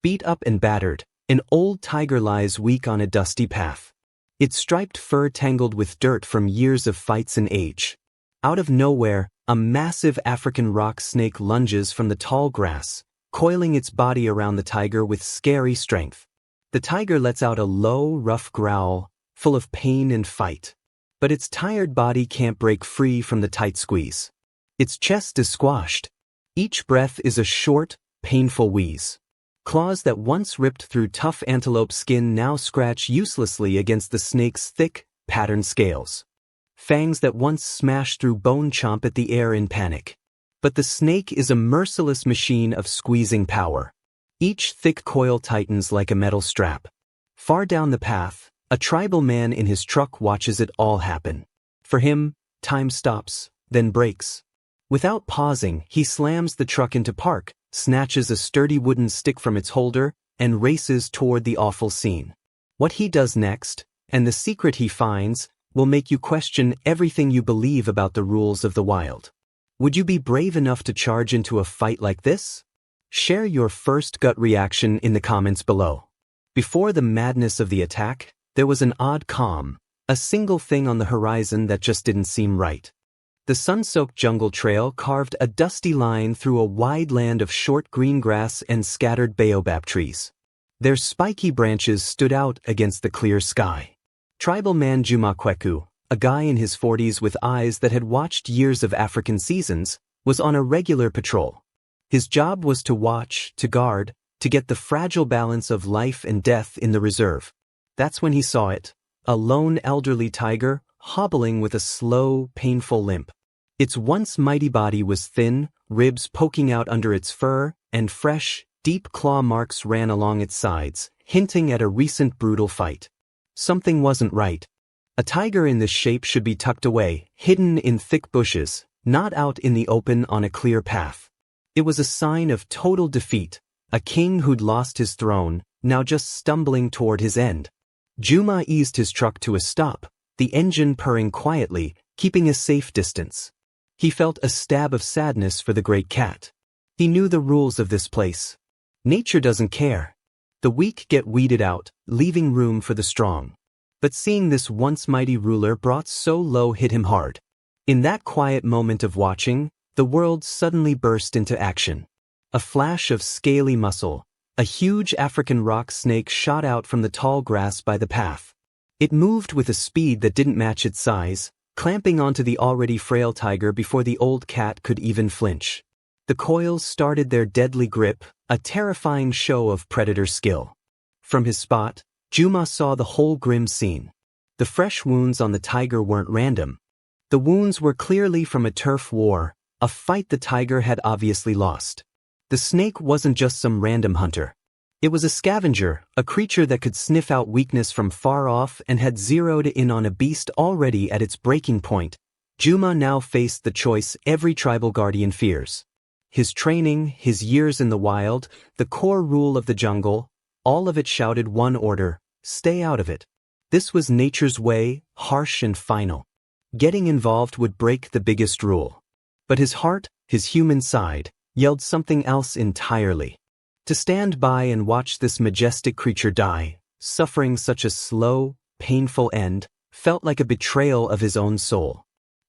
Beat up and battered, an old tiger lies weak on a dusty path. Its striped fur tangled with dirt from years of fights and age. Out of nowhere, a massive African rock snake lunges from the tall grass, coiling its body around the tiger with scary strength. The tiger lets out a low, rough growl, full of pain and fight. But its tired body can't break free from the tight squeeze. Its chest is squashed. Each breath is a short, painful wheeze. Claws that once ripped through tough antelope skin now scratch uselessly against the snake's thick, patterned scales. Fangs that once smashed through bone chomp at the air in panic. But the snake is a merciless machine of squeezing power. Each thick coil tightens like a metal strap. Far down the path, a tribal man in his truck watches it all happen. For him, time stops, then breaks. Without pausing, he slams the truck into park, snatches a sturdy wooden stick from its holder, and races toward the awful scene. What he does next, and the secret he finds, will make you question everything you believe about the rules of the wild. Would you be brave enough to charge into a fight like this? Share your first gut reaction in the comments below. Before the madness of the attack, there was an odd calm, a single thing on the horizon that just didn't seem right. The sun-soaked jungle trail carved a dusty line through a wide land of short green grass and scattered baobab trees. Their spiky branches stood out against the clear sky. Tribal man Juma, a guy in his 40s with eyes that had watched years of African seasons, was on a regular patrol. His job was to watch, to guard, to get the fragile balance of life and death in the reserve. That's when he saw it, a lone elderly tiger, hobbling with a slow, painful limp. Its once mighty body was thin, ribs poking out under its fur, and fresh, deep claw marks ran along its sides, hinting at a recent brutal fight. Something wasn't right. A tiger in this shape should be tucked away, hidden in thick bushes, not out in the open on a clear path. It was a sign of total defeat, a king who'd lost his throne, now just stumbling toward his end. Juma eased his truck to a stop, the engine purring quietly, keeping a safe distance. He felt a stab of sadness for the great cat. He knew the rules of this place. Nature doesn't care. The weak get weeded out, leaving room for the strong. But seeing this once mighty ruler brought so low hit him hard. In that quiet moment of watching, the world suddenly burst into action. A flash of scaly muscle, a huge African rock snake shot out from the tall grass by the path. It moved with a speed that didn't match its size, clamping onto the already frail tiger before the old cat could even flinch. The coils started their deadly grip, a terrifying show of predator skill. From his spot, Juma saw the whole grim scene. The fresh wounds on the tiger weren't random. The wounds were clearly from a turf war, a fight the tiger had obviously lost. The snake wasn't just some random hunter. It was a scavenger, a creature that could sniff out weakness from far off and had zeroed in on a beast already at its breaking point. Juma now faced the choice every tribal guardian fears. His training, his years in the wild, the core rule of the jungle, all of it shouted one order: stay out of it. This was nature's way, harsh and final. Getting involved would break the biggest rule. But his heart, his human side, yelled something else entirely. To stand by and watch this majestic creature die, suffering such a slow, painful end, felt like a betrayal of his own soul.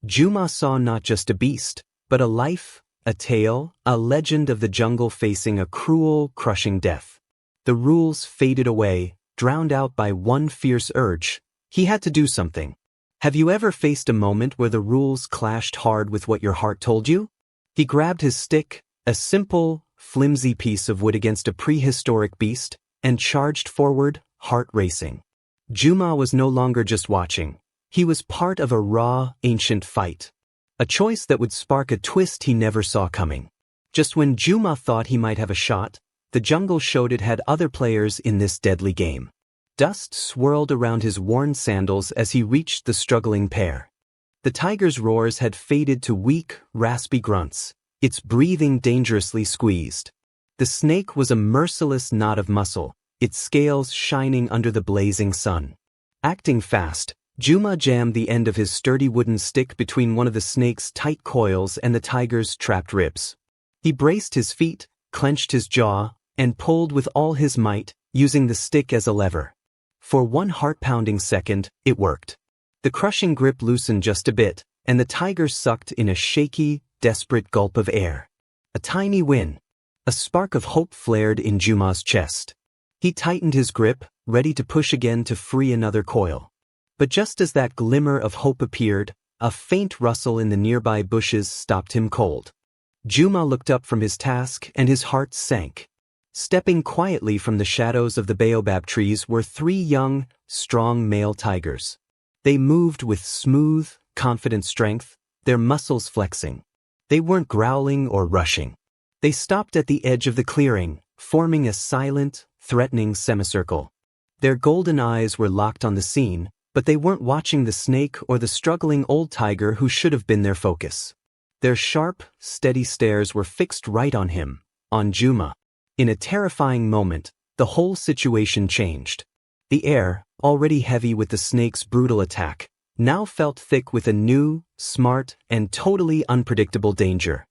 Juma saw not just a beast, but a life, a tale, a legend of the jungle facing a cruel, crushing death. The rules faded away, drowned out by one fierce urge. He had to do something. Have you ever faced a moment where the rules clashed hard with what your heart told you? He grabbed his stick, a simple, flimsy piece of wood against a prehistoric beast, and charged forward, heart racing. Juma was no longer just watching. He was part of a raw, ancient fight. A choice that would spark a twist he never saw coming. Just when Juma thought he might have a shot, the jungle showed it had other players in this deadly game. Dust swirled around his worn sandals as he reached the struggling pair. The tiger's roars had faded to weak, raspy grunts, its breathing dangerously squeezed. The snake was a merciless knot of muscle, its scales shining under the blazing sun. Acting fast, Juma jammed the end of his sturdy wooden stick between one of the snake's tight coils and the tiger's trapped ribs. He braced his feet, clenched his jaw, and pulled with all his might, using the stick as a lever. For one heart-pounding second, it worked. The crushing grip loosened just a bit, and the tiger sucked in a shaky, desperate gulp of air. A tiny win. A spark of hope flared in Juma's chest. He tightened his grip, ready to push again to free another coil. But just as that glimmer of hope appeared, a faint rustle in the nearby bushes stopped him cold. Juma looked up from his task and his heart sank. Stepping quietly from the shadows of the baobab trees were 3 young, strong male tigers. They moved with smooth, confident strength, their muscles flexing. They weren't growling or rushing. They stopped at the edge of the clearing, forming a silent, threatening semicircle. Their golden eyes were locked on the scene, but they weren't watching the snake or the struggling old tiger who should have been their focus. Their sharp, steady stares were fixed right on him, on Juma. In a terrifying moment, the whole situation changed. The air, already heavy with the snake's brutal attack, now felt thick with a new, smart, and totally unpredictable danger.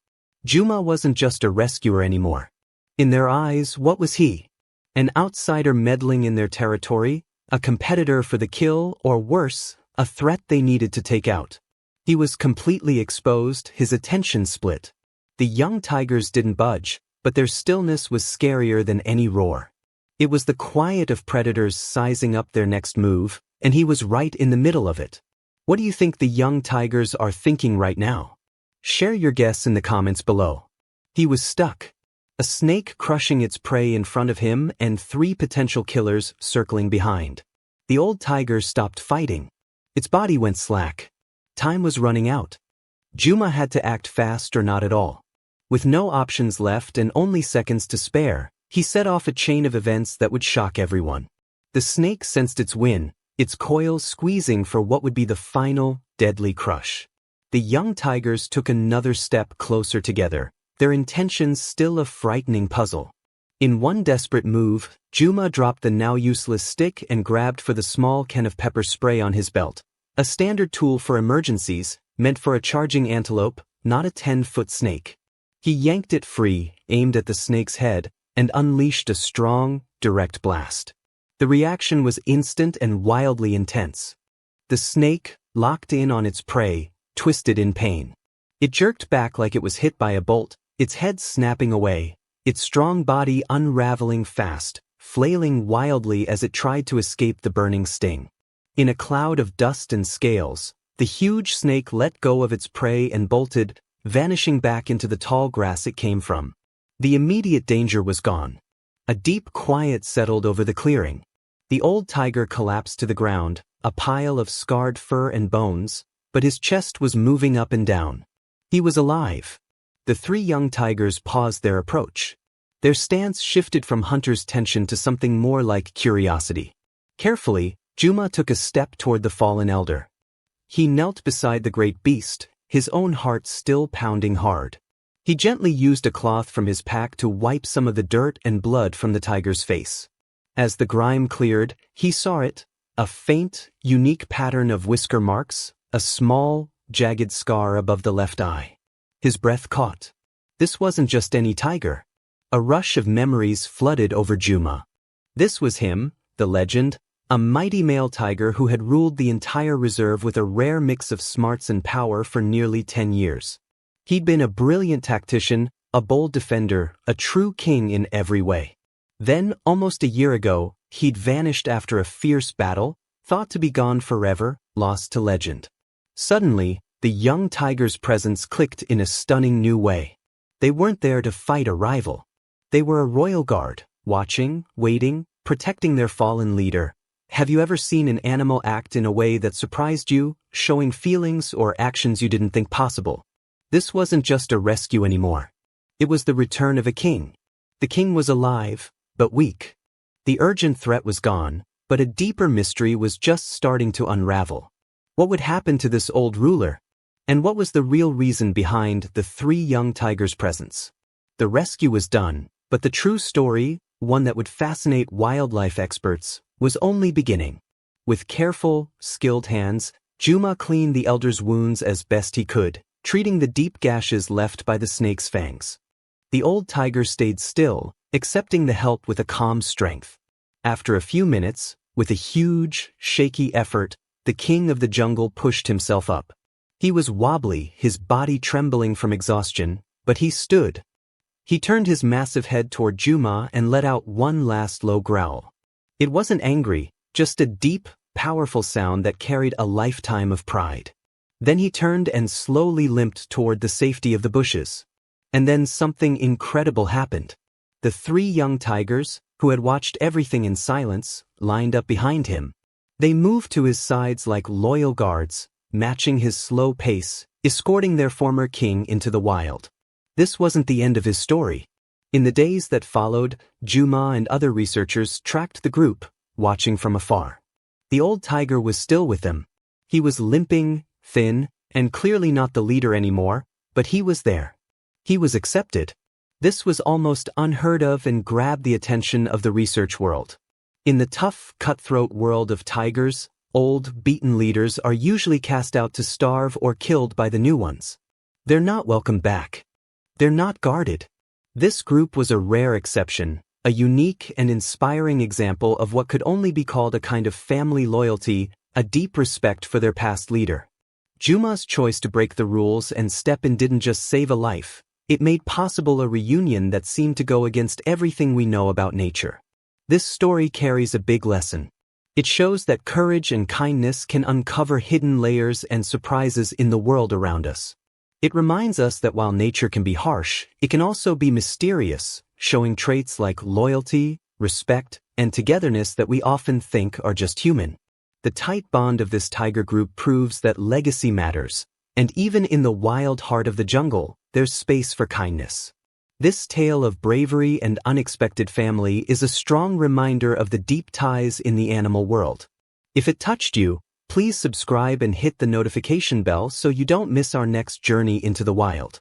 Juma wasn't just a rescuer anymore. In their eyes, what was he? An outsider meddling in their territory, a competitor for the kill, or worse, a threat they needed to take out. He was completely exposed, his attention split. The young tigers didn't budge, but their stillness was scarier than any roar. It was the quiet of predators sizing up their next move, and he was right in the middle of it. What do you think the young tigers are thinking right now? Share your guess in the comments below. He was stuck. A snake crushing its prey in front of him and 3 potential killers circling behind. The old tiger stopped fighting. Its body went slack. Time was running out. Juma had to act fast or not at all. With no options left and only seconds to spare, he set off a chain of events that would shock everyone. The snake sensed its win, its coils squeezing for what would be the final, deadly crush. The young tigers took another step closer together, their intentions still a frightening puzzle. In one desperate move, Juma dropped the now useless stick and grabbed for the small can of pepper spray on his belt, a standard tool for emergencies, meant for a charging antelope, not a 10-foot snake. He yanked it free, aimed at the snake's head, and unleashed a strong, direct blast. The reaction was instant and wildly intense. The snake, locked in on its prey, twisted in pain. It jerked back like it was hit by a bolt, its head snapping away, its strong body unraveling fast, flailing wildly as it tried to escape the burning sting. In a cloud of dust and scales, the huge snake let go of its prey and bolted, vanishing back into the tall grass it came from. The immediate danger was gone. A deep quiet settled over the clearing. The old tiger collapsed to the ground, a pile of scarred fur and bones, but his chest was moving up and down. He was alive. The 3 young tigers paused their approach. Their stance shifted from hunter's tension to something more like curiosity. Carefully, Juma took a step toward the fallen elder. He knelt beside the great beast, his own heart still pounding hard. He gently used a cloth from his pack to wipe some of the dirt and blood from the tiger's face. As the grime cleared, he saw it, a faint, unique pattern of whisker marks, a small, jagged scar above the left eye. His breath caught. This wasn't just any tiger. A rush of memories flooded over Juma. This was him, the legend, a mighty male tiger who had ruled the entire reserve with a rare mix of smarts and power for nearly 10 years. He'd been a brilliant tactician, a bold defender, a true king in every way. Then, almost a year ago, he'd vanished after a fierce battle, thought to be gone forever, lost to legend. Suddenly, the young tiger's presence clicked in a stunning new way. They weren't there to fight a rival. They were a royal guard, watching, waiting, protecting their fallen leader. Have you ever seen an animal act in a way that surprised you, showing feelings or actions you didn't think possible? This wasn't just a rescue anymore. It was the return of a king. The king was alive, but weak. The urgent threat was gone, but a deeper mystery was just starting to unravel. What would happen to this old ruler? And what was the real reason behind the 3 young tigers' presence? The rescue was done, but the true story, one that would fascinate wildlife experts, was only beginning. With careful, skilled hands, Juma cleaned the elder's wounds as best he could, treating the deep gashes left by the snake's fangs. The old tiger stayed still, accepting the help with a calm strength. After a few minutes, with a huge, shaky effort, the king of the jungle pushed himself up. He was wobbly, his body trembling from exhaustion, but he stood. He turned his massive head toward Juma and let out one last low growl. It wasn't angry, just a deep, powerful sound that carried a lifetime of pride. Then he turned and slowly limped toward the safety of the bushes. And then something incredible happened. The three young tigers, who had watched everything in silence, lined up behind him. They moved to his sides like loyal guards, matching his slow pace, escorting their former king into the wild. This wasn't the end of his story. In the days that followed, Juma and other researchers tracked the group, watching from afar. The old tiger was still with them. He was limping, thin, and clearly not the leader anymore, but he was there. He was accepted. This was almost unheard of and grabbed the attention of the research world. In the tough, cutthroat world of tigers, old, beaten leaders are usually cast out to starve or killed by the new ones. They're not welcomed back. They're not guarded. This group was a rare exception, a unique and inspiring example of what could only be called a kind of family loyalty, a deep respect for their past leader. Juma's choice to break the rules and step in didn't just save a life, it made possible a reunion that seemed to go against everything we know about nature. This story carries a big lesson. It shows that courage and kindness can uncover hidden layers and surprises in the world around us. It reminds us that while nature can be harsh, it can also be mysterious, showing traits like loyalty, respect, and togetherness that we often think are just human. The tight bond of this tiger group proves that legacy matters, and even in the wild heart of the jungle, there's space for kindness. This tale of bravery and unexpected family is a strong reminder of the deep ties in the animal world. If it touched you, please subscribe and hit the notification bell so you don't miss our next journey into the wild.